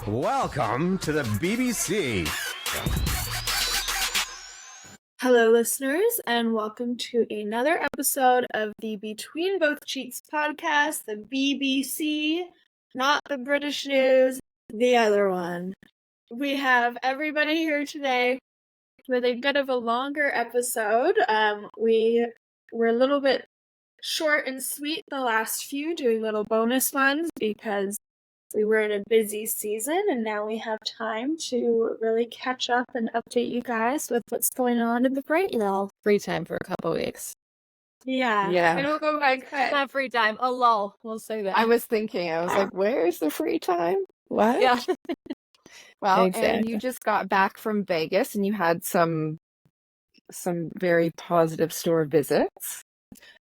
Welcome to the BBC. Hello, listeners, and welcome to another episode of the Between Both Cheeks podcast, the BBC, not the British news, the other one. We have everybody here today with a bit of a longer episode. We were a little bit short and sweet the last few, doing little bonus ones because we were in a busy season, and now we have time to really catch up and update you guys with what's going on in the brain. Free time for a couple weeks. Yeah. It'll go by quick. Not free time, a lull. We'll say that. I was like, where's the free time? What? Yeah. Well, Exactly. And you just got back from Vegas and you had some very positive store visits.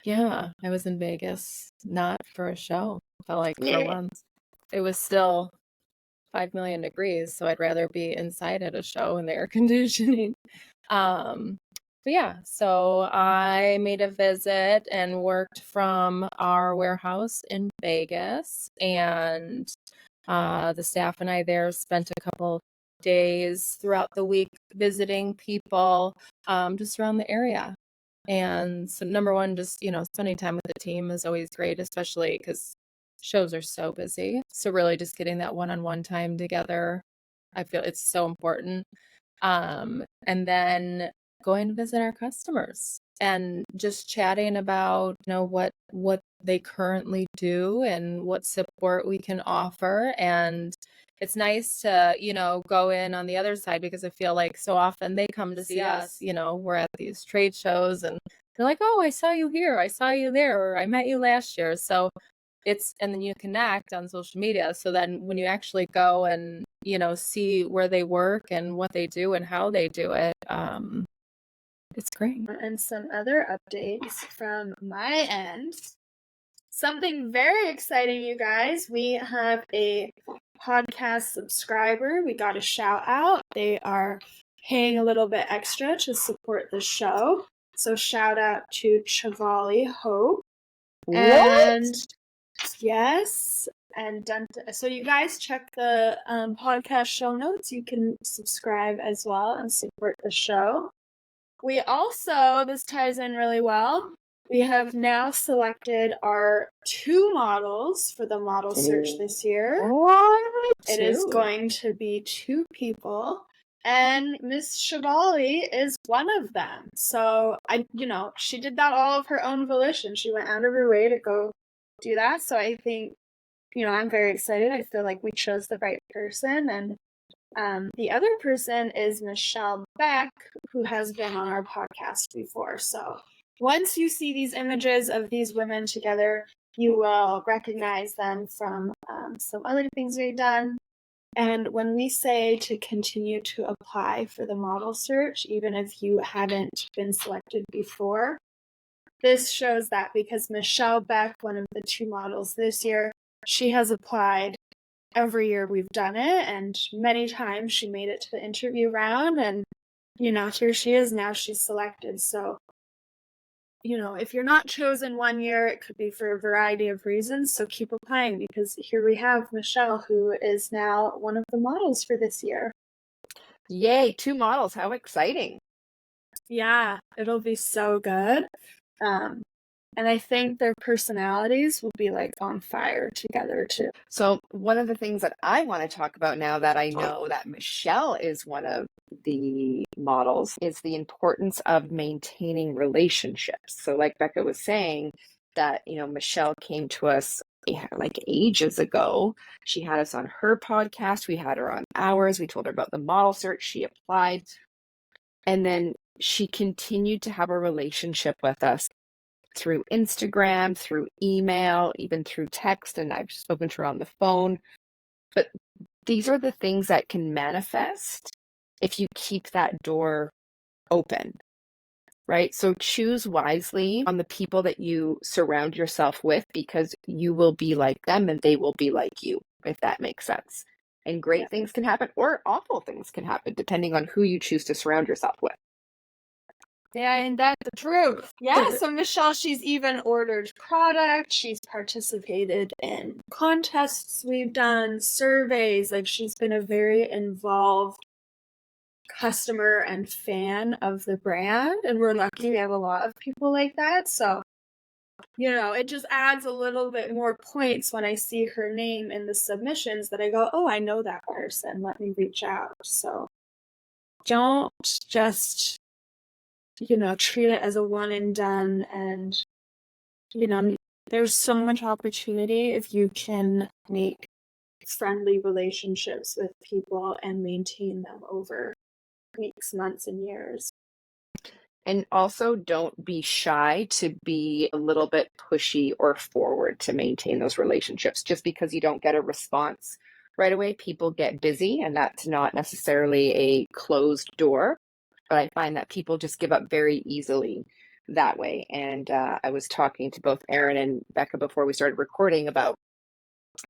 Yeah, I was in Vegas, not for a show. Felt like Yeah. for once. It was still 5 million degrees, so I'd rather be inside at a show in the air conditioning. But yeah, so I made a visit and worked from our warehouse in Vegas, and the staff and I there spent a couple days throughout the week visiting people just around the area. And so number one, just, spending time with the team is always great, especially because shows are so busy. So really just getting that one-on-one time together, I feel it's so important. And then going to visit our customers and just chatting about, what they currently do and what support we can offer. And it's nice to, go in on the other side because I feel like so often they come to see us, we're at these trade shows and they're like, oh, I saw you here, I saw you there, or I met you last year. So and then you connect on social media. So then when you actually go and, see where they work and what they do and how they do it, it's great. And some other updates from my end. Something very exciting, you guys. We have a podcast subscriber. We got a shout out. They are paying a little bit extra to support the show. So shout out to Chavali Hope. And yes, and so you guys check the podcast show notes. You can subscribe as well and support the show. We also, this ties in really well, we have now selected our 2 models for the model search this year. What? It is going to be 2 people, and Miss Shabali is one of them. So, she did that all of her own volition. She went out of her way to go do that. So I think, I'm very excited. I feel like we chose the right person. And the other person is Michelle Beck, who has been on our podcast before. So once you see these images of these women together, you will recognize them from some other things we've done. And when we say to continue to apply for the model search, even if you haven't been selected before, this shows that because Michelle Beck, one of the 2 models this year, she has applied every year we've done it, and many times she made it to the interview round, and, here she is, now she's selected. So, if you're not chosen one year, it could be for a variety of reasons, so keep applying, because here we have Michelle, who is now one of the models for this year. Yay, 2 models. How exciting. Yeah, it'll be so good. And I think their personalities will be on fire together too. So one of the things that I want to talk about now that I know that Michelle is one of the models is the importance of maintaining relationships. So like Becca was saying that, Michelle came to us ages ago. She had us on her podcast. We had her on ours. We told her about the model search. She applied. And then she continued to have a relationship with us through Instagram, through email, even through text, and I've spoken to her on the phone. But these are the things that can manifest if you keep that door open, right? So choose wisely on the people that you surround yourself with, because you will be like them and they will be like you, if that makes sense. And great things can happen or awful things can happen depending on who you choose to surround yourself with. Yeah, ain't that the truth? Yeah, so Michelle, she's even ordered product. She's participated in contests we've done, surveys. Like, she's been a very involved customer and fan of the brand. And we're lucky we have a lot of people like that. So, it just adds a little bit more points when I see her name in the submissions that I go, oh, I know that person. Let me reach out. So don't just treat it as a one and done. And, there's so much opportunity if you can make friendly relationships with people and maintain them over weeks, months, and years. And also don't be shy to be a little bit pushy or forward to maintain those relationships. Just because you don't get a response right away, people get busy, and that's not necessarily a closed door. But I find that people just give up very easily that way. And I was talking to both Erin and Becca before we started recording about,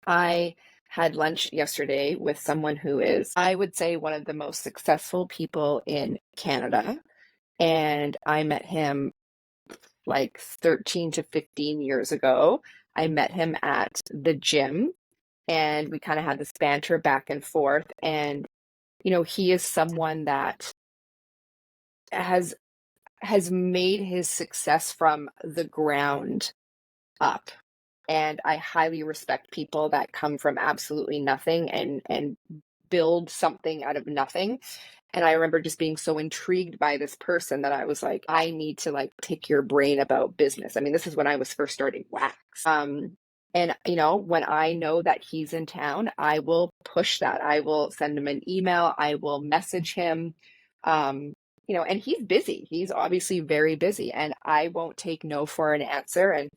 I had lunch yesterday with someone who is, I would say, one of the most successful people in Canada. And I met him like 13 to 15 years ago. I met him at the gym, and we kind of had this banter back and forth. And, he is someone that has made his success from the ground up. And I highly respect people that come from absolutely nothing and build something out of nothing. And I remember just being so intrigued by this person that I was like, I need to pick your brain about business. I mean, this is when I was first starting wax. And when I know that he's in town, I will push that. I will send him an email. I will message him. And he's busy. He's obviously very busy, and I won't take no for an answer. And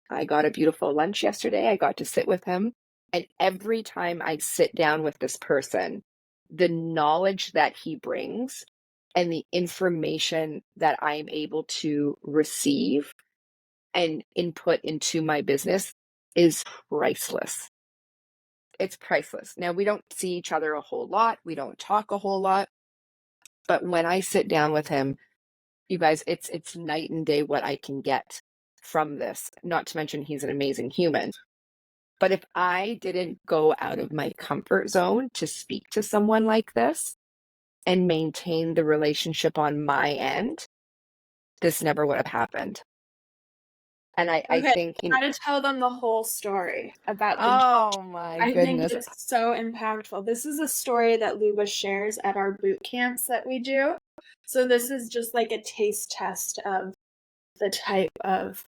I got a beautiful lunch yesterday. I got to sit with him. And every time I sit down with this person, the knowledge that he brings and the information that I'm able to receive and input into my business is priceless. It's priceless. Now, we don't see each other a whole lot. We don't talk a whole lot. But when I sit down with him, you guys, it's night and day what I can get from this. Not to mention he's an amazing human. But if I didn't go out of my comfort zone to speak to someone like this and maintain the relationship on my end, this never would have happened. And I think, I gotta tell them the whole story about the oh my goodness. I think it's so impactful. This is a story that Luba shares at our boot camps that we do. So this is just like a taste test of the type of,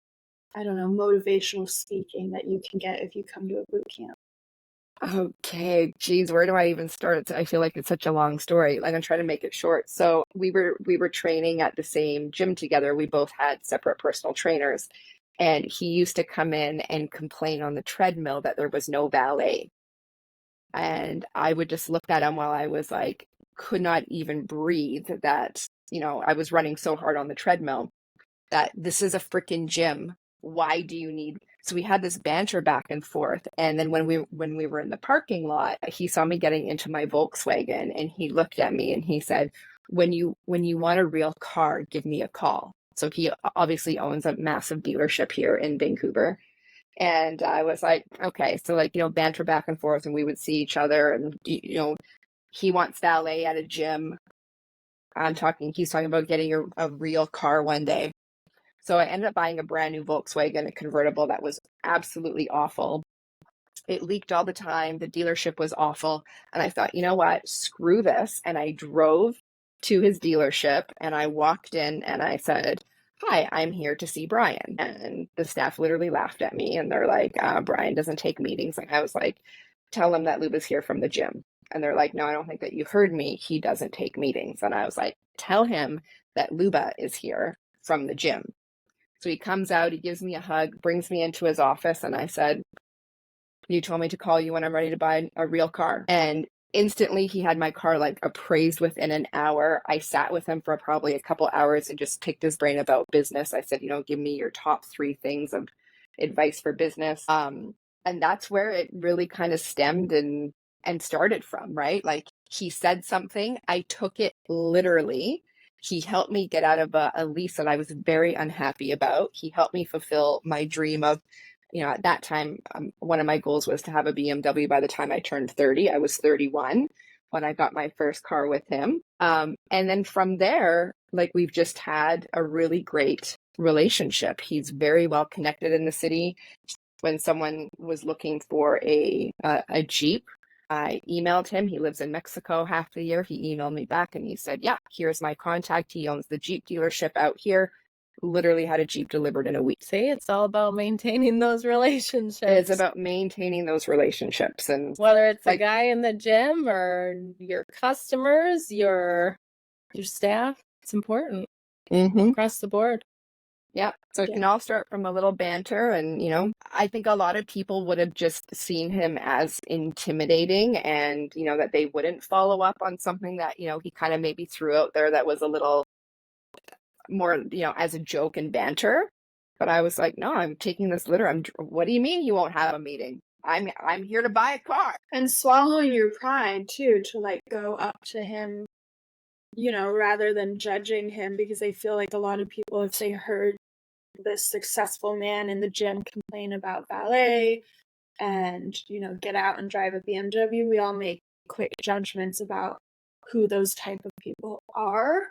motivational speaking that you can get if you come to a boot camp. Okay, geez, where do I even start? I feel like it's such a long story. I'm trying to make it short. So we were training at the same gym together. We both had separate personal trainers, and he used to come in and complain on the treadmill that there was no valet. And I would just look at him while I was could not even breathe, that, I was running so hard on the treadmill, that this is a freaking gym. Why do you need? So we had this banter back and forth. And then when we were in the parking lot, he saw me getting into my Volkswagen, and he looked at me and he said, when you want a real car, give me a call. So he obviously owns a massive dealership here in Vancouver. And I was like, okay. So banter back and forth, and we would see each other, and he wants valet at a gym. He's talking about getting a real car one day. So I ended up buying a brand new Volkswagen, a convertible that was absolutely awful. It leaked all the time. The dealership was awful. And I thought, you know what? Screw this. And I drove to his dealership, and I walked in and I said, hi, I'm here to see Brian. And the staff literally laughed at me, and they're like, Brian doesn't take meetings. I was like, tell him that Luba's here from the gym. And they're like, no, I don't think that you heard me. He doesn't take meetings. And I was like, tell him that Luba is here from the gym. So he comes out, he gives me a hug, brings me into his office, and I said, you told me to call you when I'm ready to buy a real car. And instantly he had my car appraised within an hour. I sat with him for probably a couple hours and just picked his brain about business. I said, give me your top 3 things of advice for business. And that's where it really kind of stemmed and started from, right? He said something, I took it literally, He helped me get out of a lease that I was very unhappy about. He helped me fulfill my dream of, at that time, one of my goals was to have a BMW by the time I turned 30. I was 31 when I got my first car with him. And then from there, like, we've just had a really great relationship. He's very well connected in the city. When someone was looking for a Jeep, I emailed him. He lives in Mexico half the year. He emailed me back and he said, yeah, here's my contact. He owns the Jeep dealership out here. Literally had a Jeep delivered in a week. See, it's all about maintaining those relationships. It's about maintaining those relationships. And whether it's a guy in the gym or your customers, your staff, it's important across the board. Yeah. So it can all start from a little banter. And, I think a lot of people would have just seen him as intimidating and, that they wouldn't follow up on something that, he kind of maybe threw out there that was a little more, as a joke and banter. But I was like, no, I'm taking this litter. What do you mean you won't have a meeting? I'm here to buy a car. And swallowing your pride too, to like go up to him, rather than judging him, because I feel like a lot of people, if they heard this successful man in the gym complain about valet and, get out and drive a BMW, we all make quick judgments about who those type of people are.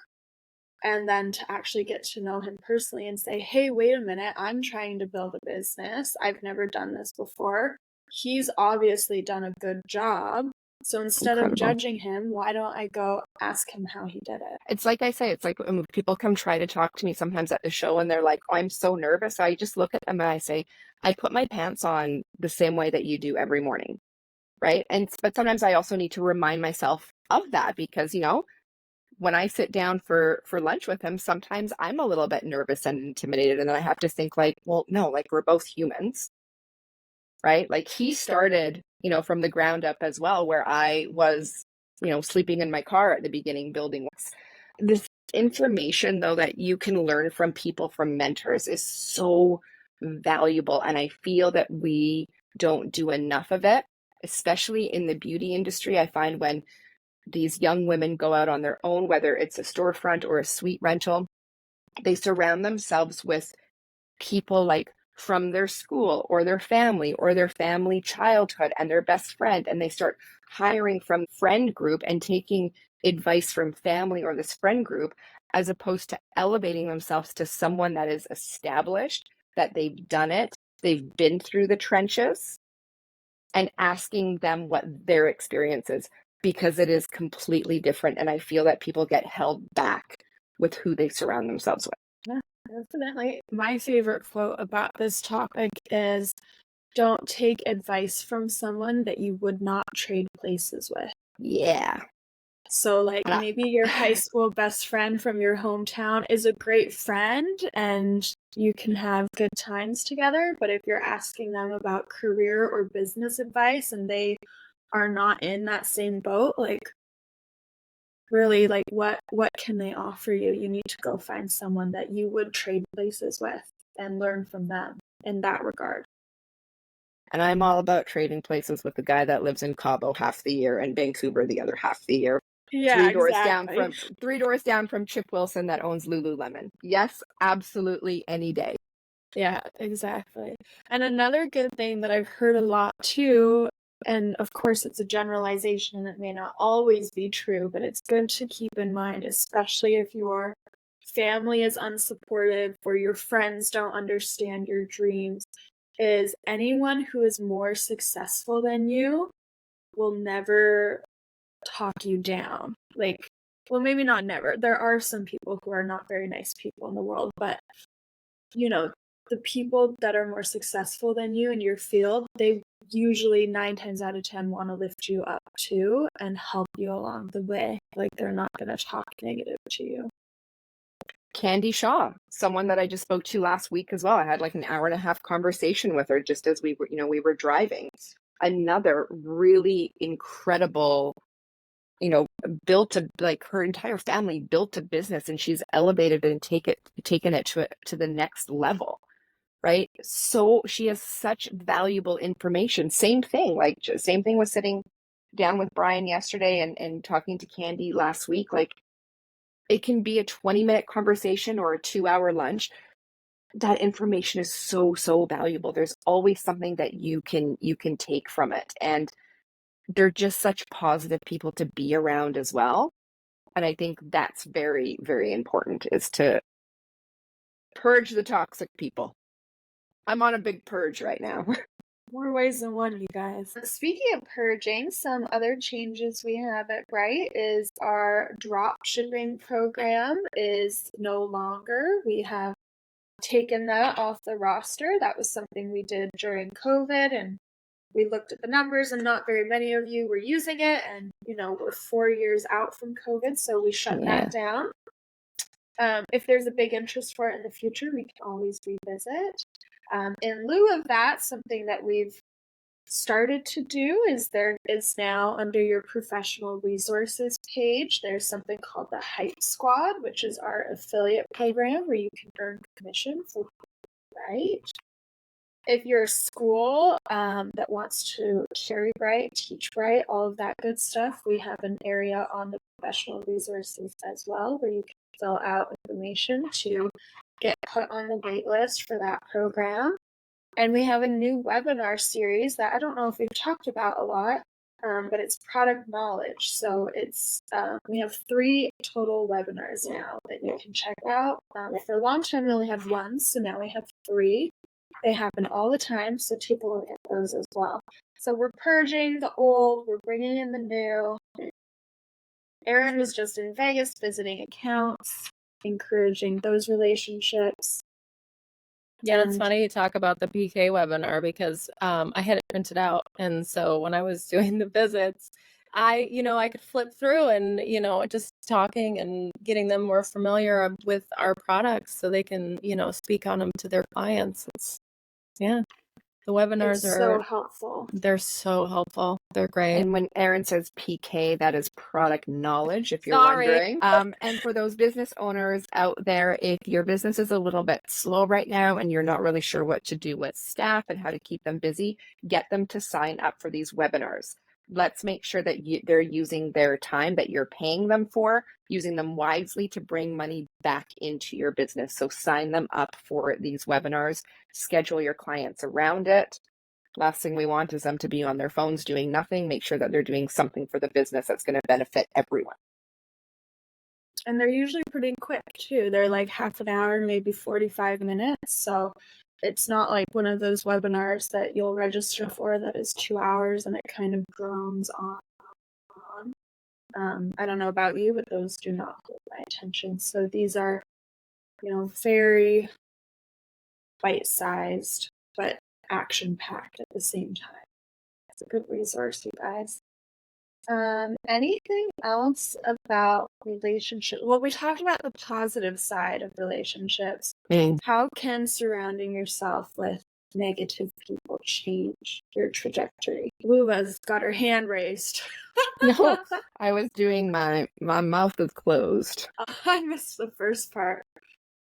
And then to actually get to know him personally and say, hey, wait a minute, I'm trying to build a business. I've never done this before. He's obviously done a good job. So instead of judging him, why don't I go ask him how he did it? It's like I say, it's like when people come try to talk to me sometimes at the show and they're like, oh, I'm so nervous. I just look at them and I say, I put my pants on the same way that you do every morning. Right. But sometimes I also need to remind myself of that because, when I sit down for lunch with him, sometimes I'm a little bit nervous and intimidated. And then I have to think like, well, no, like we're both humans. Right. Like he started, from the ground up as well, where I was, sleeping in my car at the beginning, building this information, though, that you can learn from people, from mentors, is so valuable. And I feel that we don't do enough of it, especially in the beauty industry. I find when these young women go out on their own, whether it's a storefront or a suite rental, they surround themselves with people like from their school or their family childhood and their best friend. And they start hiring from friend group and taking advice from family or this friend group, as opposed to elevating themselves to someone that is established, that they've done it, they've been through the trenches, and asking them what their experience is, because it is completely different. And I feel that people get held back with who they surround themselves with. Yeah, definitely. My favorite quote about this topic is, don't take advice from someone that you would not trade places with. Yeah. So like maybe your high school best friend from your hometown is a great friend and you can have good times together. But if you're asking them about career or business advice and they are not in that same boat, like really, like what can they offer you? You need to go find someone that you would trade places with and learn from them in that regard. And I'm all about trading places with the guy that lives in Cabo half the year and Vancouver the other half the year. Yeah, three doors down from Chip Wilson that owns Lululemon. Yes, absolutely, any day. Yeah, exactly. And another good thing that I've heard a lot too, and of course it's a generalization and it may not always be true, but it's good to keep in mind, especially if your family is unsupportive or your friends don't understand your dreams, is anyone who is more successful than you will never talk you down. Like, well, maybe not never. There are some people who are not very nice people in the world, but the people that are more successful than you in your field, they usually 9 times out of 10 want to lift you up too and help you along the way. Like, they're not going to talk negative to you. Candy Shaw, someone that I just spoke to last week as well. I had like an hour and a half conversation with her just as we were driving. Another really incredible, built her entire family built a business, and she's elevated and taken it to the next level. Right. So she has such valuable information. Same thing with sitting down with Brian yesterday and talking to Candy last week. Like, It can be a 20-minute conversation or a 2-hour lunch. That information is so, so valuable. There's always something that you can take from it. And they're just such positive people to be around as well. And I think that's very, very important, is to purge the toxic people. I'm on a big purge right now. More ways than one, you guys. Speaking of purging, some other changes we have at Bright is our drop shipping program is no longer. We have taken that off the roster. That was something we did during COVID, and we looked at the numbers, and not very many of you were using it. And, we're 4 years out from COVID, so we shut that down. If there's a big interest for it in the future, we can always revisit. In lieu of that, something that we've started to do is there is now under your professional resources page, there's something called the Hype Squad, which is our affiliate program where you can earn commission for Bright. If you're a school that wants to carry Bright, teach Bright, all of that good stuff, we have an area on the professional resources as well where you can fill out information to get put on the wait list for that program. And we have a new webinar series that I don't know if we've talked about a lot, but it's product knowledge. So it's we have 3 total webinars now that you can check out. For a long time, we only had 1, so now we have 3. They happen all the time, so people will get those as well. So we're purging the old, we're bringing in the new. Erin was just in Vegas visiting accounts, encouraging those relationships. Yeah, it's funny you talk about the PK webinar because I had it printed out. And so when I was doing the visits, I could flip through and, just talking and getting them more familiar with our products so they can, speak on them to their clients. The webinars are so helpful. They're so helpful. They're great. And when Erin says PK, that is product knowledge, if you're wondering. And for those business owners out there, if your business is a little bit slow right now and you're not really sure what to do with staff and how to keep them busy, get them to sign up for these webinars. Let's make sure that they're using their time that you're paying them for, using them wisely to bring money back into your business. So sign them up for these webinars, schedule your clients around it. Last thing we want is them to be on their phones doing nothing. Make sure that they're doing something for the business that's going to benefit everyone. And they're usually pretty quick too. They're like half an hour, maybe 45 minutes. So it's not like one of those webinars that you'll register for that is 2 hours and it kind of drones on. I don't know about you, but those do not hold my attention. So these are, very bite-sized, but action-packed at the same time. It's a good resource, you guys. Anything else about relationships? Well, we talked about the positive side of relationships. How can surrounding yourself with negative people change your trajectory? Luva's got her hand raised. No, I was doing my mouth is closed. I missed the first part.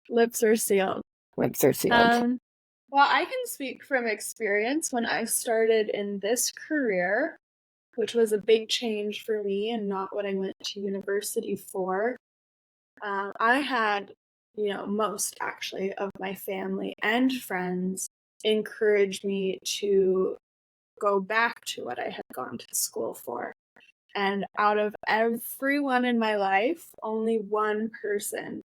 Lips are sealed. Lips are sealed. Well, I can speak from experience. When I started in this career, which was a big change for me and not what I went to university for, I had, most actually of my family and friends encouraged me to go back to what I had gone to school for. And out of everyone in my life, only one person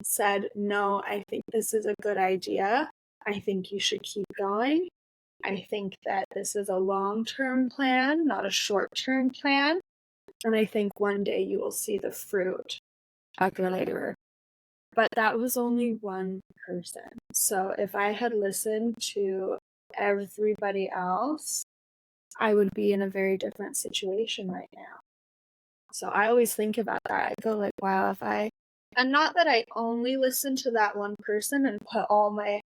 said, no, I think this is a good idea. I think you should keep going. I think that this is a long-term plan, not a short-term plan. And I think one day you will see the fruit of your labor. But that was only one person. So if I had listened to everybody else, I would be in a very different situation right now. So I always think about that. I go like, wow, and not that I only listen to that one person and put all my,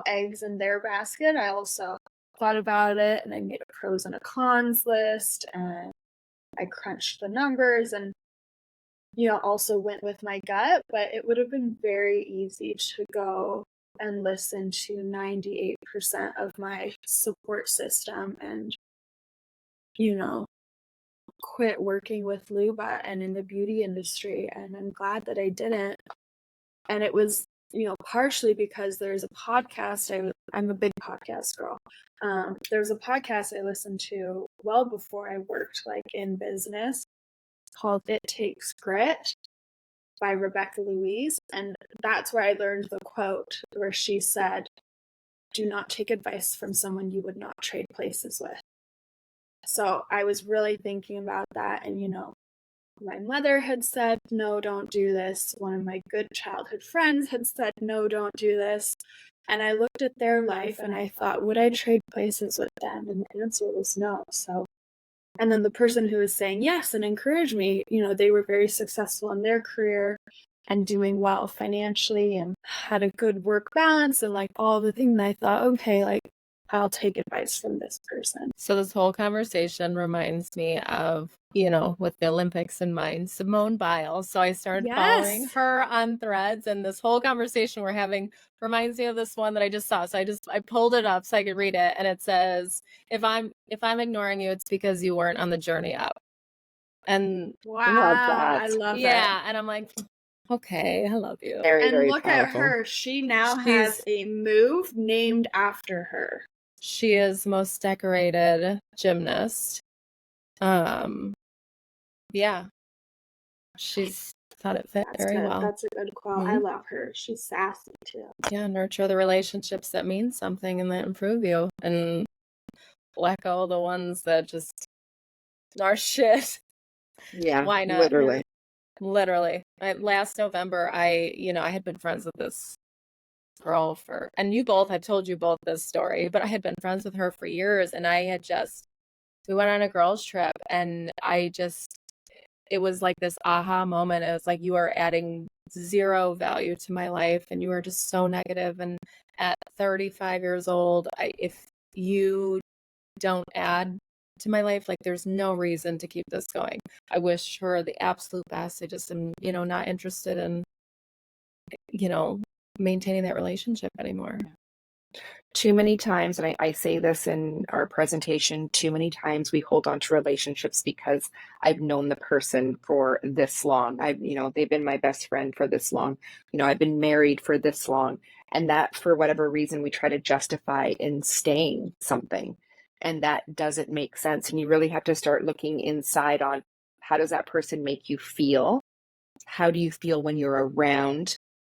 eggs in their basket. I also thought about it and I made a pros and a cons list and I crunched the numbers and, also went with my gut, but it would have been very easy to go and listen to 98% of my support system and, quit working with Luba and in the beauty industry, and I'm glad that I didn't. And it was, partially because there's a podcast. I'm a big podcast girl. There's a podcast I listened to well before I worked like in business called It Takes Grit by Rebecca Louise. And that's where I learned the quote where she said, "Do not take advice from someone you would not trade places with." So I was really thinking about that. And, my mother had said, "No, don't do this." One of my good childhood friends had said, "No, don't do this." And I looked at their life and I thought, would I trade places with them? And the answer was no. So, and then the person who was saying yes and encouraged me, they were very successful in their career and doing well financially and had a good work balance and like all the things. I thought, okay, like I'll take advice from this person. So this whole conversation reminds me of, with the Olympics in mind, Simone Biles. So I started following her on Threads, and this whole conversation we're having reminds me of this one that I just saw. So I pulled it up so I could read it, and it says, if I'm ignoring you, it's because you weren't on the journey up. And wow, I love it. Yeah, and I'm like, okay, I love you. Very, and very look powerful. at her. She now has a move named after her. She is the most decorated gymnast. Yeah. She's thought it fit very well. That's a good quote. I love her. She's sassy too. Yeah, nurture the relationships that mean something and that improve you, and let go the ones that just are shit. Yeah, Why not? literally. Literally. Last November, I had been friends with this girl and I've told you both this story, but I had been friends with her for years, and we went on a girls trip, and it was like this aha moment. It was like, you are adding zero value to my life, and you are just so negative. And at 35 years old, if you don't add to my life, like there's no reason to keep this going. I wish her the absolute best. I just am, not interested in, maintaining that relationship anymore. Too many times, and I say this in our presentation, too many times we hold on to relationships because I've known the person for this long. They've been my best friend for this long. I've been married for this long. And that, for whatever reason, we try to justify in staying something. And that doesn't make sense. And you really have to start looking inside on, how does that person make you feel? How do you feel when you're around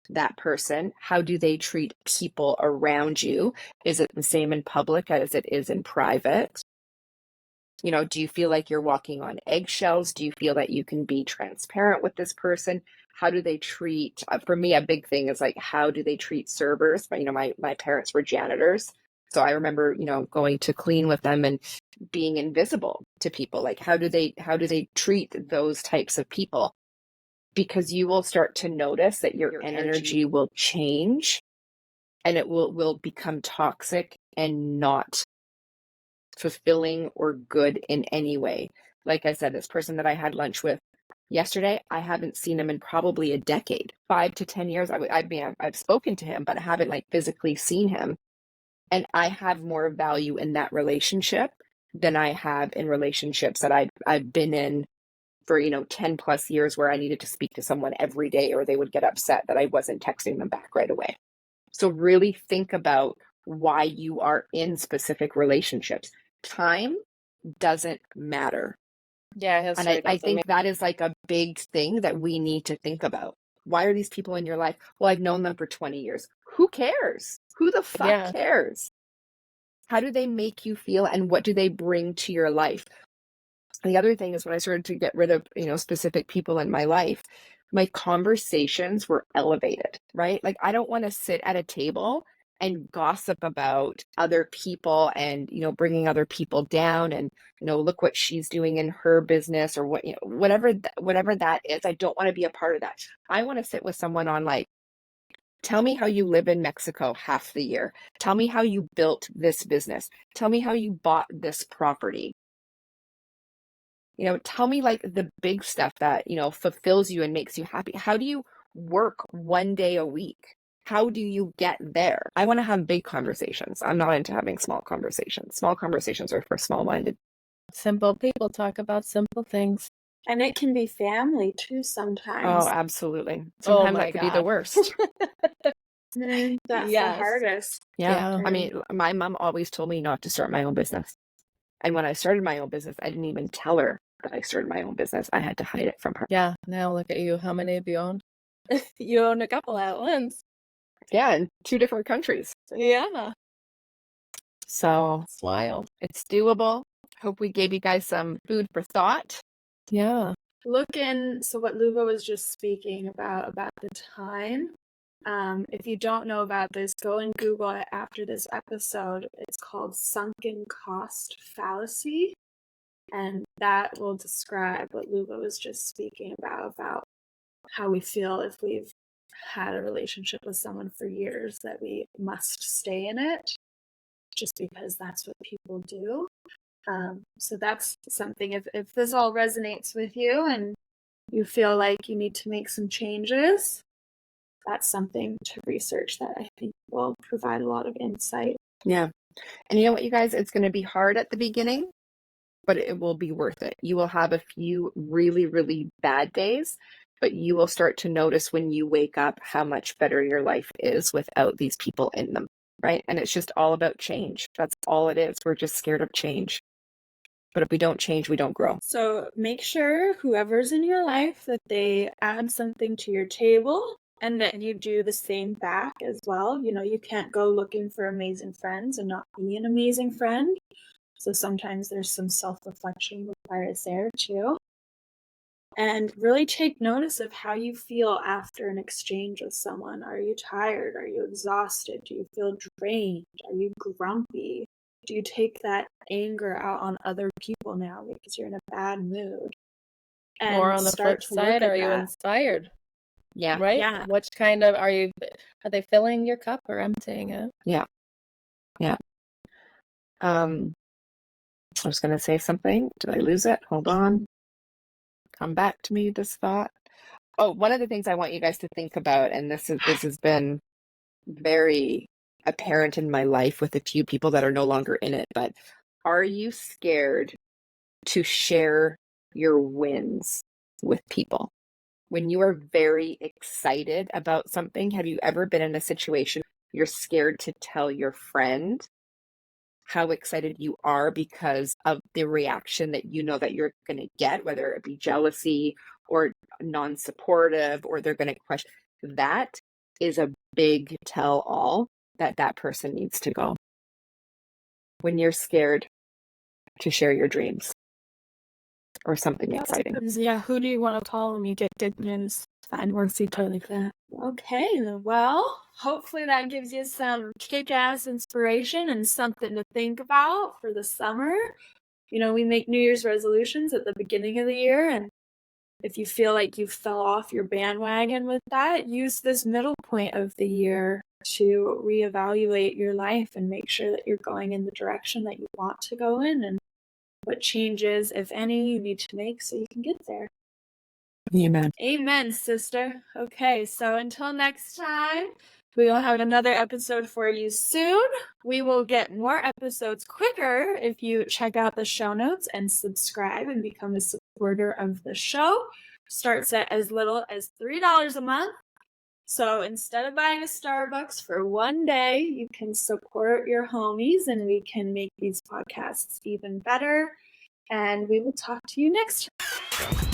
that person? How do they treat people around you? Is it the same in public as it is in private? Do you feel like you're walking on eggshells? Do you feel that you can be transparent with this person? How do they treat, for me, a big thing is like, how do they treat servers? But, my parents were janitors. So I remember, going to clean with them and being invisible to people. Like, how do they treat those types of people? Because you will start to notice that your energy will change, and it will become toxic and not fulfilling or good in any way. Like I said, this person that I had lunch with yesterday, I haven't seen him in probably a decade, 5 to 10 years. I've spoken to him, but I haven't like physically seen him. And I have more value in that relationship than I have in relationships that I've been in for 10 plus years, where I needed to speak to someone every day, or they would get upset that I wasn't texting them back right away. So really think about why you are in specific relationships. Time doesn't matter. Yeah, and I think that is like a big thing that we need to think about. Why are these people in your life? Well, I've known them for 20 years. Who cares? Who the fuck cares? How do they make you feel, and what do they bring to your life? The other thing is, when I started to get rid of, specific people in my life, my conversations were elevated, right? Like, I don't want to sit at a table and gossip about other people and, bringing other people down and, look what she's doing in her business, or whatever that is. I don't want to be a part of that. I want to sit with someone on like, tell me how you live in Mexico half the year. Tell me how you built this business. Tell me how you bought this property. Tell me like the big stuff that, fulfills you and makes you happy. How do you work one day a week? How do you get there? I want to have big conversations. I'm not into having small conversations. Small conversations are for small-minded Simple people talk about simple things. And it can be family too sometimes. Oh, absolutely. Oh Sometimes my that could be the God. worst. That's the Yes. hardest. Yeah. Yeah. I mean, my mom always told me not to start my own business. And when I started my own business, I didn't even tell her that I started my own business. I had to hide it from her. Yeah. Now look at you. How many have you owned? You own a couple at once. Yeah, in 2 different countries. Yeah. So It's wild. it's doable. Hope we gave you guys some food for thought. Yeah. So what Luva was just speaking about the time. If you don't know about this, go and Google it after this episode. It's called sunken cost fallacy. And that will describe what Luva was just speaking about how we feel if we've had a relationship with someone for years, that we must stay in it just because that's what people do. So that's something, if this all resonates with you and you feel like you need to make some changes, that's something to research that I think will provide a lot of insight. Yeah. And you know what, you guys? It's going to be hard at the beginning, but it will be worth it. You will have a few really, really bad days, but you will start to notice when you wake up how much better your life is without these people in them, right? And it's just all about change. That's all it is. We're just scared of change. But if we don't change, we don't grow. So make sure whoever's in your life that they add something to your table and that you do the same back as well. You know, you can't go looking for amazing friends and not be an amazing friend. So sometimes there's some self-reflection required there too. And really take notice of how you feel after an exchange with someone. Are you tired? Are you exhausted? Do you feel drained? Are you grumpy? Do you take that anger out on other people now because you're in a bad mood? And Or on the flip side, are you inspired? Yeah. Right? Yeah. Which kind of are they filling your cup or emptying it? Yeah. Yeah. I was going to say something. Did I lose it? Hold on. Come back to me, this thought. Oh, one of the things I want you guys to think about, and this has been very apparent in my life with a few people that are no longer in it, but are you scared to share your wins with people? When you are very excited about something, have you ever been in a situation you're scared to tell your friend how excited you are because of the reaction that you know that you're going to get, whether it be jealousy or non-supportive, or they're going to question? That is a big tell all that that person needs to go. When you're scared to share your dreams or something exciting. Yeah, who do you want to call when you get good news? Fine, we'll see totally like that. Okay, well, hopefully that gives you some kick-ass inspiration and something to think about for the summer. You know, we make New Year's resolutions at the beginning of the year, and if you feel like you fell off your bandwagon with that, use this middle point of the year to reevaluate your life and make sure that you're going in the direction that you want to go in, and what changes, if any, you need to make so you can get there. Amen. Amen, sister. Okay, so until next time, we will have another episode for you soon. We will get more episodes quicker if you check out the show notes and subscribe and become a supporter of the show. Starts at as little as $3 a month. So instead of buying a Starbucks for one day, you can support your homies and we can make these podcasts even better. And we will talk to you next time.